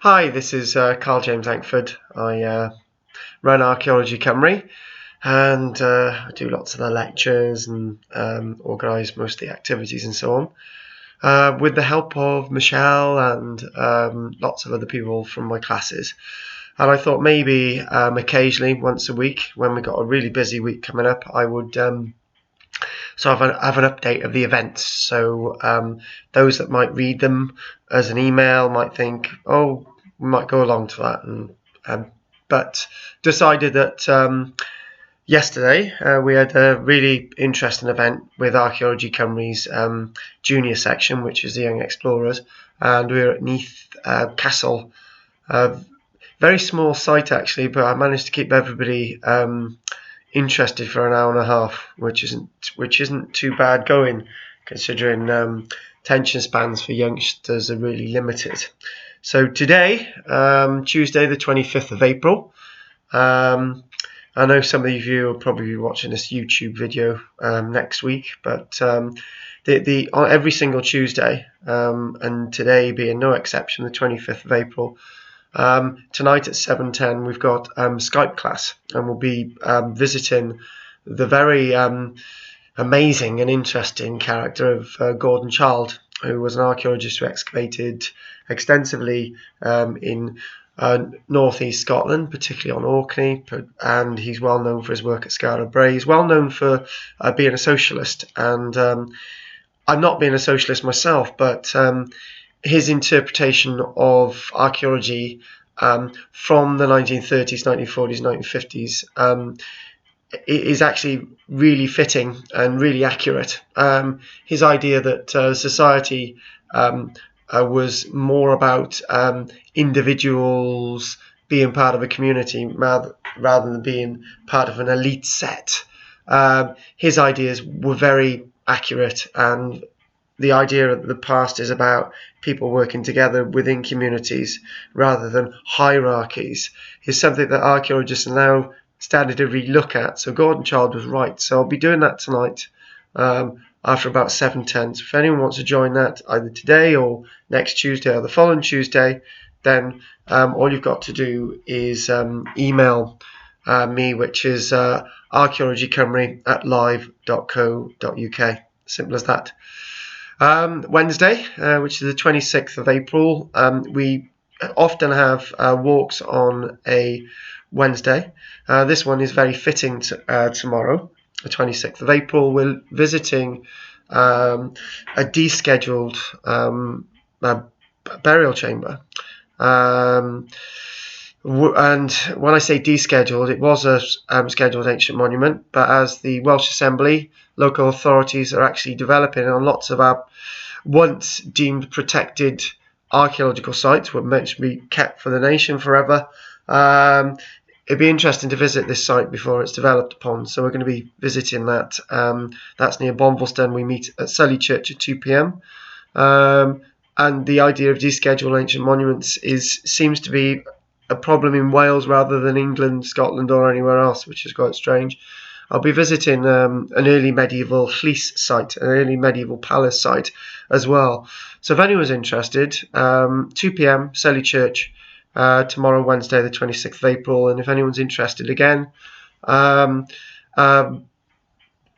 Hi, this is KARL-JAMES LANGFORD. I run Archaeology Cymru and I do lots of the lectures and organise most of the activities and so on. With the help of Michelle and lots of other people from my classes. And I thought maybe occasionally, once a week, when we got a really busy week coming up, I would have an update of the events. So those that might read them as an email might think, oh, we might go along to that. But decided that yesterday we had a really interesting event with Archaeology Cymru's junior section, which is the Young Explorers, and we were at Neath Castle. Very small site actually, but I managed to keep everybody interested for an hour and a half, which isn't too bad going, considering attention spans for youngsters are really limited. So today, Tuesday the 25th of April, I know some of you will probably be watching this YouTube video next week, but on every single Tuesday, and today being no exception, the 25th of April, tonight at 7:10 we've got Skype class, and we'll be visiting the very amazing and interesting character of Gordon Childe, who was an archaeologist who excavated extensively in northeast Scotland, particularly on Orkney, and he's well known for his work at Skara Brae. He's well known for being a socialist, and I'm not being a socialist myself, but his interpretation of archaeology from the 1930s, 1940s, 1950s is actually really fitting and really accurate. His idea that society was more about individuals being part of a community rather than being part of an elite set. His ideas were very accurate, and the idea of the past is about people working together within communities rather than hierarchies is something that archaeologists are now starting to re-look at. So Gordon Childe was right. So I'll be doing that tonight after about 7:10. So if anyone wants to join that either today or next Tuesday or the following Tuesday, then all you've got to do is email me, which is archaeologycymru@live.co.uk. Simple as that. Wednesday, which is the 26th of April, we often have walks on a Wednesday. This one is very fitting to tomorrow, the 26th of April. We're visiting a descheduled burial chamber. And when I say descheduled, it was a scheduled ancient monument, but as the Welsh Assembly, local authorities are actually developing on lots of our once deemed protected archaeological sites, were meant to be kept for the nation forever. It'd be interesting to visit this site before it's developed upon, so we're going to be visiting that. That's near Bonvilston. We meet at Sully Church at 2 p.m. And the idea of descheduled ancient monuments seems to be a problem in Wales rather than England, Scotland, or anywhere else, which is quite strange. I'll be visiting an early medieval llys site, an early medieval palace site as well. So if anyone's interested, 2 p.m. Sully Church tomorrow, Wednesday, the 26th of April. And if anyone's interested again,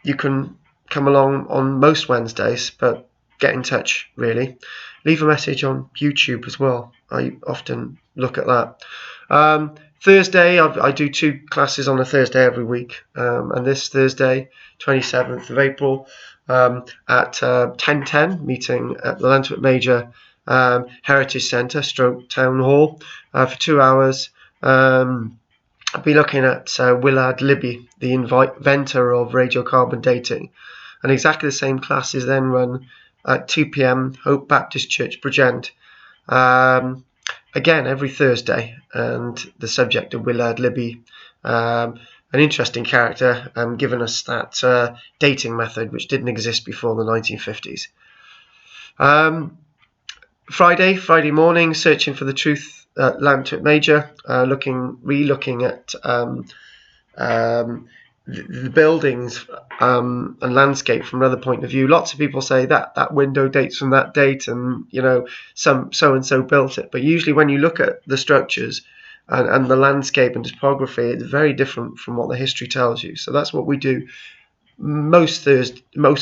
you can come along on most Wednesdays, but get in touch, really. Leave a message on YouTube as well. I often look at that. Thursday, I do 2 classes on a Thursday every week, and this Thursday, 27th of April, at 10:10, meeting at the Lantwick Major Heritage Centre, Stroke Town Hall, for 2 hours. I'll be looking at Willard Libby, the inventor of radiocarbon dating, and exactly the same class is then run at 2 p.m. Hope Baptist Church, Bridgend. Again, every Thursday, and the subject of Willard Libby, an interesting character, giving us that dating method which didn't exist before the 1950s. Friday morning, Searching for the Truth at Lantwick Major, re-looking at the buildings and landscape from another point of view. Lots of people say that window dates from that date, and some so and so built it. But usually, when you look at the structures and the landscape and topography, it's very different from what the history tells you. So that's what we do most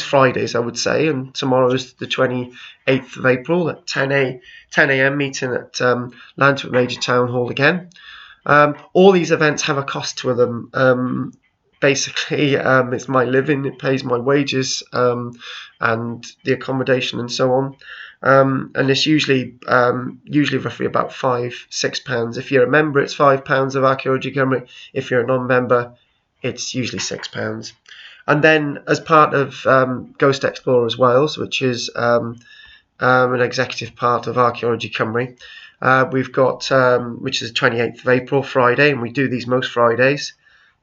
Fridays, I would say, and tomorrow is the 28th of April at 10 a.m. meeting at LANGFORD Major Town Hall again. All these events have a cost to them. Basically, it's my living, it pays my wages, and the accommodation and so on. And it's usually roughly about £5-6. If you're a member, it's £5 of Archaeology Cymru. If you're a non-member, it's usually £6. And then, as part of Ghost Explorers Wales, which is an executive part of Archaeology Cymru, we've got, which is the 28th of April, Friday, and we do these most Fridays.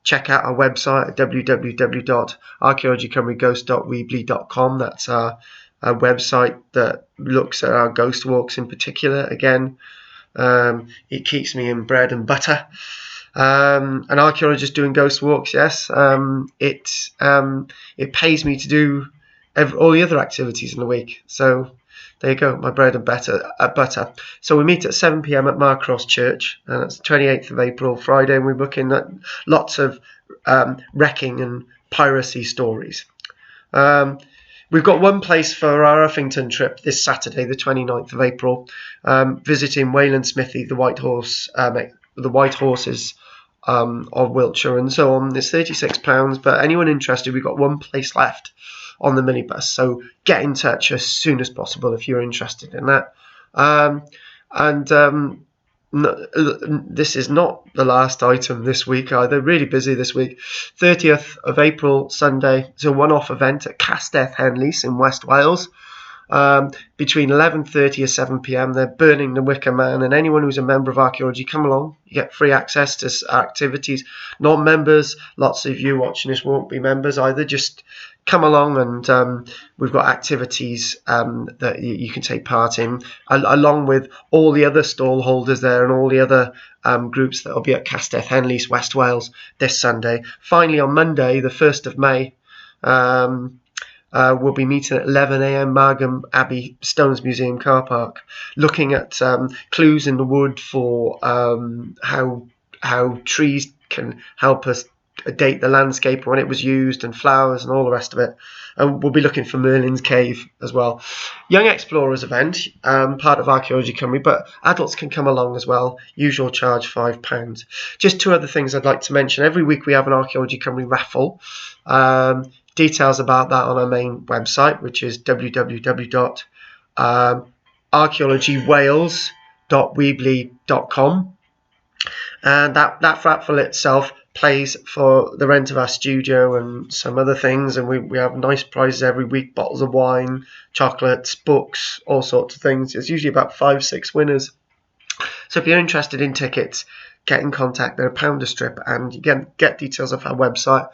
Check out our website at www.archaeologycymrughost.weebly.com. That's our website that looks at our ghost walks in particular. Again, it keeps me in bread and butter. An archaeologist doing ghost walks, yes. It pays me to do all the other activities in the week. So there you go, my bread and butter. So we meet at 7 p.m. at Marcross Church, and it's the 28th of April, Friday, and we're looking at lots of wrecking and piracy stories. We've got one place for our Uffington trip this Saturday, the 29th of April, visiting Wayland Smithy, the White Horses of Wiltshire and so on. It's £36, but anyone interested, we've got one place left on the minibus, so get in touch as soon as possible if you're interested in that. This is not the last item this week either. Really busy this week. 30th of April, Sunday, it's a one-off event at Castell Henlys in West Wales. Between 11:30 and 7 p.m. they're burning the Wicker Man, and anyone who's a member of Archaeology, come along. You get free access to activities. Non-members, lots of you watching this won't be members either. Just come along, and we've got activities that you can take part in, along with all the other stall holders there and all the other groups that will be at Castell Henlys, West Wales, this Sunday. Finally, on Monday, the 1st of May, we'll be meeting at 11 a.m. Margam Abbey Stones Museum car park, looking at clues in the wood for how trees can help us date the landscape when it was used, and flowers and all the rest of it. And we'll be looking for Merlin's Cave as well. Young Explorers event, part of Archaeology Cymru, but adults can come along as well. Usual charge £5. Just two other things I'd like to mention. Every week we have an Archaeology Cymru raffle. Details about that on our main website, which is www.archaeologywales.weebly.com. And that raffle itself pays for the rent of our studio and some other things, and we have nice prizes every week: bottles of wine, chocolates, books, all sorts of things. It's usually about 5-6 winners. So if you're interested in tickets, get in contact. They're £1 a strip, and you get details off our website.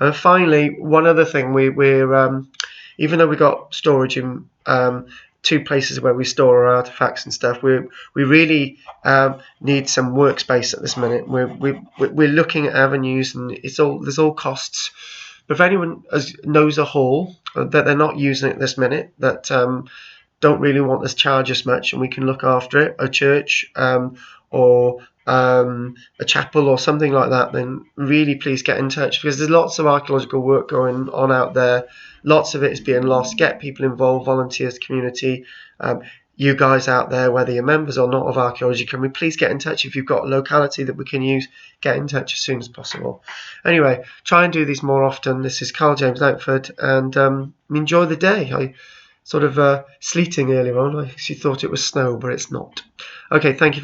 And finally, one other thing, we're even though we got storage in two places where we store our artifacts and stuff, we really need some workspace at this minute. We're looking at avenues, and there's all costs. But if anyone knows a hall that they're not using at this minute, that don't really want us to charge us much, and we can look after it, a church or a chapel or something like that, then really please get in touch, because there's lots of archaeological work going on out there. Lots of it is being lost. Get people involved, volunteers, community. You guys out there, whether you're members or not of Archaeology Cymru, please get in touch. If you've got a locality that we can use, get in touch as soon as possible. Anyway, try and do these more often. This is KARL-JAMES Langford, and enjoy the day. I sort of sleeting earlier on. I actually thought it was snow, but it's not. Okay, thank you.